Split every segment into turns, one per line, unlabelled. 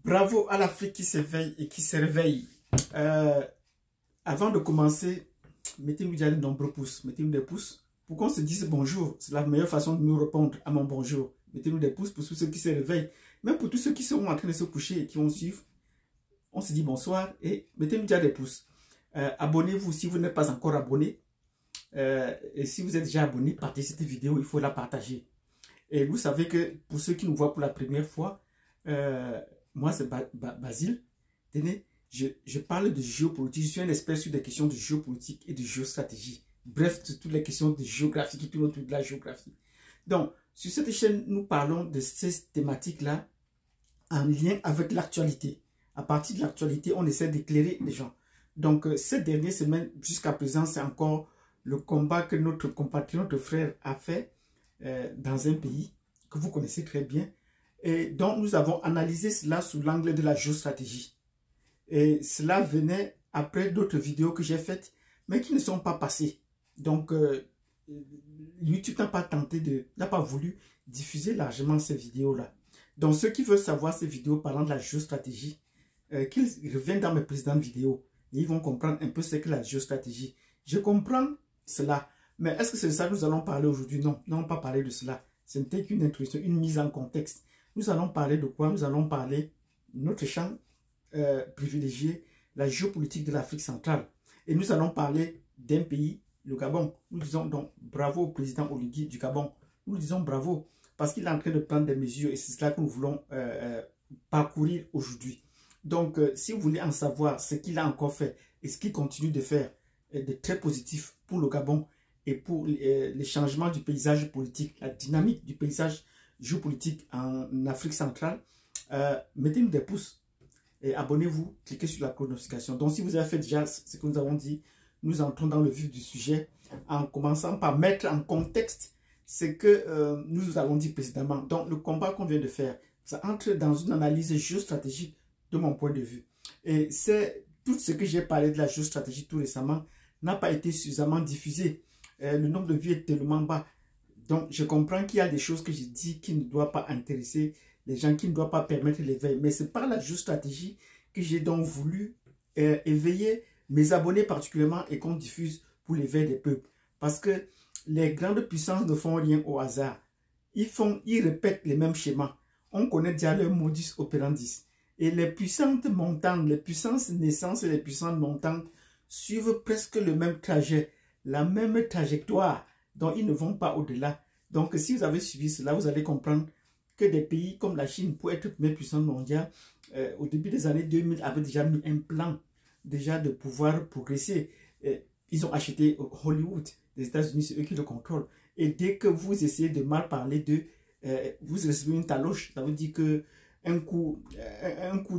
Bravo à l'Afrique qui s'éveille et qui se réveille. Avant de commencer, mettez-nous déjà de nombreux pouces. Mettez-nous des pouces pour qu'on se dise bonjour. C'est la meilleure façon de nous répondre à mon bonjour. Mettez-nous des pouces pour tous ceux qui se réveillent. Même pour tous ceux qui seront en train de se coucher et qui vont suivre. On se dit bonsoir et mettez-nous déjà des pouces. Abonnez-vous si vous n'êtes pas encore abonné. Et si vous êtes déjà abonné, partagez cette vidéo, il faut la partager. Et vous savez que pour ceux qui nous voient pour la première fois, moi c'est Basile. Tenez, je parle de géopolitique, je suis un expert sur des questions de géopolitique et de géostratégie. Bref, sur toutes les questions de géographie qui tournent autour de la géographie. Donc, sur cette chaîne, nous parlons de ces thématiques-là en lien avec l'actualité. À partir de l'actualité, on essaie d'éclairer les gens. Donc, ces dernières semaines, jusqu'à présent, c'est encore le combat que notre compatriote, notre frère a fait dans un pays que vous connaissez très bien. Et donc, nous avons analysé cela sous l'angle de la géostratégie. Et cela venait après d'autres vidéos que j'ai faites, mais qui ne sont pas passées. Donc, YouTube n'a pas voulu diffuser largement ces vidéos-là. Donc, ceux qui veulent savoir ces vidéos parlant de la géostratégie, qu'ils reviennent dans mes précédentes vidéos. Et ils vont comprendre un peu ce que la géostratégie. Je comprends cela. Mais est-ce que c'est de ça que nous allons parler aujourd'hui? Non, nous n'allons pas parler de cela. Ce n'était qu'une introduction, une mise en contexte. Nous allons parler de quoi? Nous allons parler de notre champ privilégié, la géopolitique de l'Afrique centrale. Et nous allons parler d'un pays, le Gabon. Nous disons donc bravo au président Oligui du Gabon. Nous disons bravo parce qu'il est en train de prendre des mesures et c'est cela que nous voulons parcourir aujourd'hui. Donc, si vous voulez en savoir ce qu'il a encore fait et ce qu'il continue de faire de très positif pour le Gabon et pour les changements du paysage politique, la dynamique du paysage géopolitique en Afrique centrale, mettez-nous des pouces et abonnez-vous, cliquez sur la notification. Donc, si vous avez fait déjà ce que nous avons dit, nous entrons dans le vif du sujet en commençant par mettre en contexte ce que nous avons dit précédemment. Donc, le combat qu'on vient de faire, ça entre dans une analyse géostratégique de mon point de vue. Et c'est tout ce que j'ai parlé de la géostratégie tout récemment n'a pas été suffisamment diffusé. Le nombre de vues est tellement bas. Donc, je comprends qu'il y a des choses que j'ai dit qui ne doivent pas intéresser les gens, qui ne doivent pas permettre l'éveil. Mais c'est par la géostratégie que j'ai donc voulu éveiller mes abonnés particulièrement et qu'on diffuse pour l'éveil des peuples. Parce que les grandes puissances ne font rien au hasard. Ils répètent les mêmes schémas. On connaît déjà leur modus operandi. Et les puissantes montantes, les puissances naissances et les puissantes montantes suivent presque le même trajet, la même trajectoire, dont ils ne vont pas au-delà. Donc, si vous avez suivi cela, vous allez comprendre que des pays comme la Chine, pour être première puissance mondiale, au début des années 2000, avaient déjà mis un plan déjà de pouvoir progresser. Ils ont acheté Hollywood des États-Unis, c'est eux qui le contrôlent. Et dès que vous essayez de mal parler d'eux, vous recevez une taloche. Ça veut dire que un coup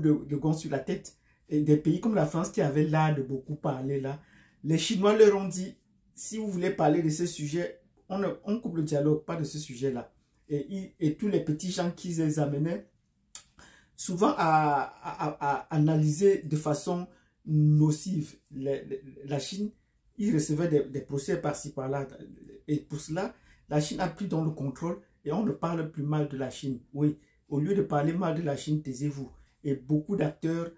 de gond sur la tête. Et des pays comme la France qui avaient l'art de beaucoup parler là, les Chinois leur ont dit, si vous voulez parler de ce sujet, on coupe le dialogue, pas de ce sujet-là. Et tous les petits gens qui les amenaient, souvent à analyser de façon nocive la Chine, ils recevaient des procès par-ci par-là. Et pour cela, la Chine a pris dans le contrôle et on ne parle plus mal de la Chine. Oui. Au lieu de parler mal de la Chine, taisez-vous. Et beaucoup d'acteurs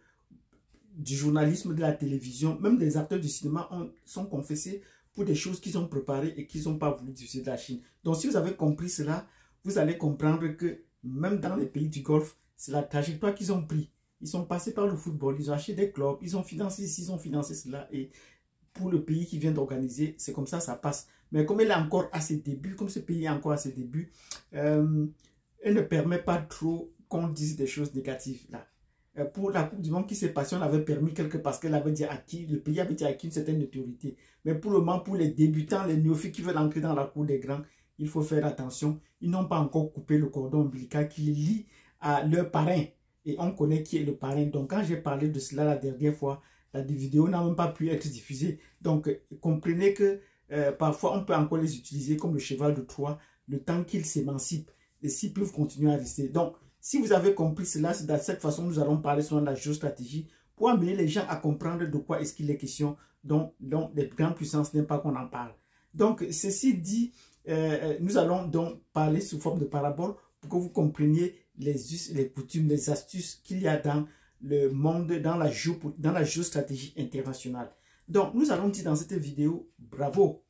du journalisme, de la télévision, même des acteurs du cinéma sont confessés pour des choses qu'ils ont préparées et qu'ils n'ont pas voulu diffuser de la Chine. Donc si vous avez compris cela, vous allez comprendre que même dans les pays du Golfe, c'est la trajectoire qu'ils ont pris. Ils sont passés par le football, ils ont acheté des clubs, ils ont financé ceci, ils ont financé cela. Et pour le pays qui vient d'organiser, c'est comme ça passe. Mais comme elle est encore à ses débuts, comme ce pays est encore à ses débuts, elle ne permet pas trop qu'on dise des choses négatives là. Pour la Coupe du Monde qui s'est passée, on avait permis parce qu'elle avait dit acquis, le pays avait dit acquis une certaine autorité. Mais pour le moment, pour les débutants, les néophytes qui veulent entrer dans la cour des grands, il faut faire attention. Ils n'ont pas encore coupé le cordon ombilical qui les lie à leur parrain. Et on connaît qui est le parrain. Donc quand j'ai parlé de cela la dernière fois, la vidéo n'a même pas pu être diffusée. Donc comprenez que parfois on peut encore les utiliser comme le cheval de Troie, le temps qu'ils s'émancipent. Et s'ils peuvent continuer à rester. Donc, si vous avez compris cela, c'est de cette façon que nous allons parler sur la géostratégie pour amener les gens à comprendre de quoi est-ce qu'il est question, dont les grandes puissances n'aiment pas qu'on en parle. Donc, ceci dit, nous allons donc parler sous forme de parabole pour que vous compreniez les us, les coutumes, les astuces qu'il y a dans le monde, dans la géostratégie internationale. Donc, nous allons dire dans cette vidéo, bravo.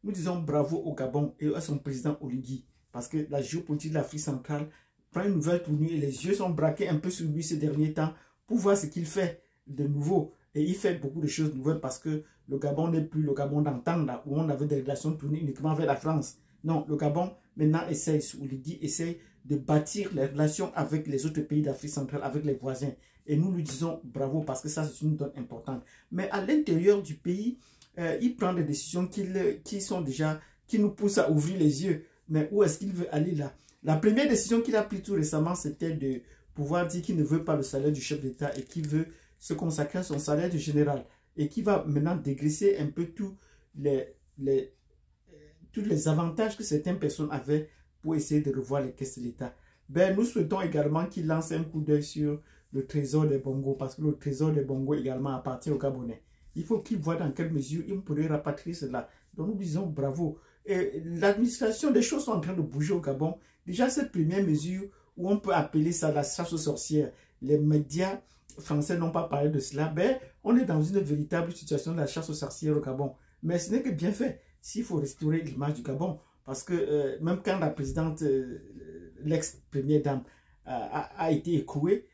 Nous disons bravo au Gabon et à son président Oligui, parce que la géopolitique de l'Afrique centrale prend une nouvelle tournure et les yeux sont braqués un peu sur lui ces derniers temps pour voir ce qu'il fait de nouveau. Et il fait beaucoup de choses nouvelles parce que le Gabon n'est plus le Gabon d'antan, là où on avait des relations tournées uniquement vers la France. Non, le Gabon maintenant essaye, Oligui essaye de bâtir les relations avec les autres pays d'Afrique centrale, avec les voisins. Et nous lui disons bravo parce que ça c'est une donne importante. Mais à l'intérieur du pays, il prend des décisions qui nous poussent à ouvrir les yeux. Mais où est-ce qu'il veut aller là? La première décision qu'il a prise tout récemment, c'était de pouvoir dire qu'il ne veut pas le salaire du chef d'État et qu'il veut se consacrer à son salaire de général. Et qui va maintenant dégraisser un peu tous les avantages que certaines personnes avaient pour essayer de revoir les caisses de l'État. Ben, nous souhaitons également qu'il lance un coup d'œil sur le trésor des Bongo, parce que le trésor des Bongo également appartient aux Gabonais. Il faut qu'il voit dans quelle mesure il pourrait rapatrier cela. Donc nous disons bravo. Et l'administration, des choses sont en train de bouger au Gabon. Déjà cette première mesure où on peut appeler ça la chasse aux sorcières, les médias français n'ont pas parlé de cela, ben, on est dans une véritable situation de la chasse aux sorcières au Gabon. Mais ce n'est que bien fait s'il faut restaurer l'image du Gabon. Parce que même quand la présidente, l'ex-première dame, a été écrouée,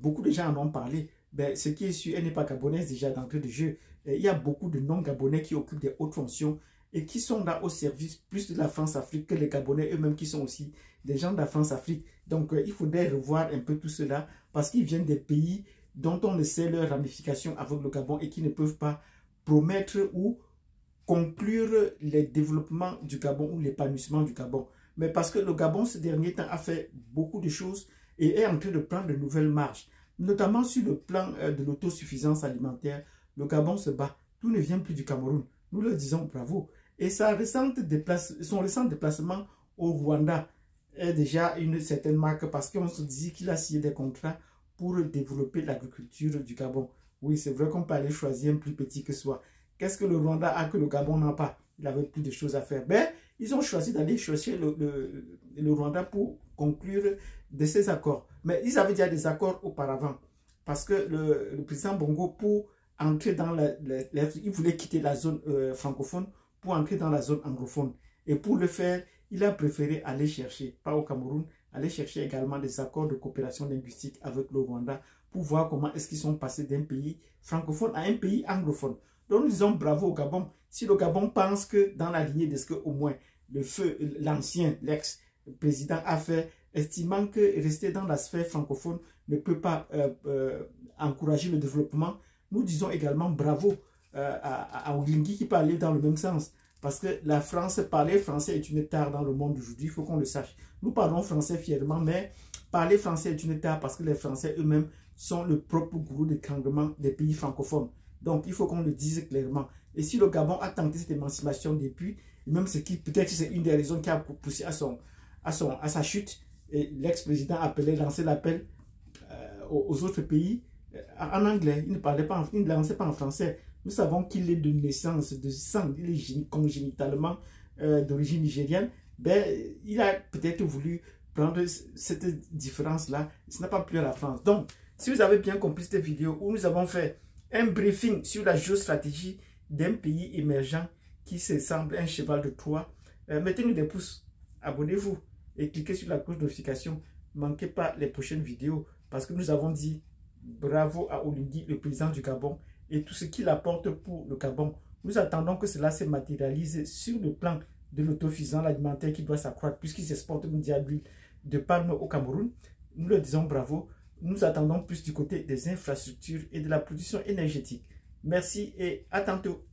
beaucoup de gens en ont parlé. Ben, ce qui est sûr, elle n'est pas gabonaise déjà d'entrée de jeu. Il y a beaucoup de non-gabonais qui occupent des hautes fonctions et qui sont là au service plus de la France-Afrique que les Gabonais eux-mêmes qui sont aussi des gens de la France-Afrique. Donc il faudrait revoir un peu tout cela parce qu'ils viennent des pays dont on ne sait leur ramification avec le Gabon et qui ne peuvent pas promettre ou conclure les développements du Gabon ou l'épanouissement du Gabon. Mais parce que le Gabon ces derniers temps a fait beaucoup de choses et est en train de prendre de nouvelles marches. Notamment sur le plan de l'autosuffisance alimentaire, le Gabon se bat. Tout ne vient plus du Cameroun. Nous leur disons bravo. Et son récent déplacement au Rwanda est déjà une certaine marque parce qu'on se dit qu'il a signé des contrats pour développer l'agriculture du Gabon. Oui, c'est vrai qu'on peut aller choisir un plus petit que soi. Qu'est-ce que le Rwanda a que le Gabon n'a pas? Il avait plus de choses à faire. Mais ils ont choisi d'aller chercher le Rwanda pour conclure de ces accords. Mais ils avaient déjà des accords auparavant. Parce que le président Bongo, pour entrer dans il voulait quitter la zone francophone pour entrer dans la zone anglophone. Et pour le faire, il a préféré aller chercher, pas au Cameroun, aller chercher également des accords de coopération linguistique avec le Rwanda pour voir comment est-ce qu'ils sont passés d'un pays francophone à un pays anglophone. Donc nous disons bravo au Gabon. Si le Gabon pense que dans la lignée de ce que au moins l'ancien, l'ex-président a fait, estimant que rester dans la sphère francophone ne peut pas encourager le développement, nous disons également bravo à Oligui qui parlait dans le même sens. Parce que la France, parler français est une tare dans le monde aujourd'hui, il faut qu'on le sache. Nous parlons français fièrement, mais parler français est une tare parce que les Français eux-mêmes sont le propre gourou d'étranglement des pays francophones. Donc il faut qu'on le dise clairement. Et si le Gabon a tenté cette émancipation depuis, et même ce qui peut-être c'est une des raisons qui a poussé à sa chute, et l'ex-président appelait, lançait l'appel aux autres pays en anglais. Il ne parlait pas, il ne lançait pas en français. Nous savons qu'il est de naissance, de sang, il est congénitalement d'origine nigérienne. Ben, il a peut-être voulu prendre cette différence-là. Ce n'a pas plu à la France. Donc, si vous avez bien compris cette vidéo où nous avons fait un briefing sur la géostratégie d'un pays émergent qui se semble un cheval de Troie, mettez-nous des pouces, abonnez-vous et cliquez sur la cloche de notification. Ne manquez pas les prochaines vidéos parce que nous avons dit bravo à Oligui, le président du Gabon, et tout ce qu'il apporte pour le Gabon. Nous attendons que cela se matérialise sur le plan de l'autosuffisance alimentaire qui doit s'accroître puisqu'ils exportent mondial d'huile de palme au Cameroun. Nous leur disons bravo. Nous attendons plus du côté des infrastructures et de la production énergétique. Merci et à tantôt.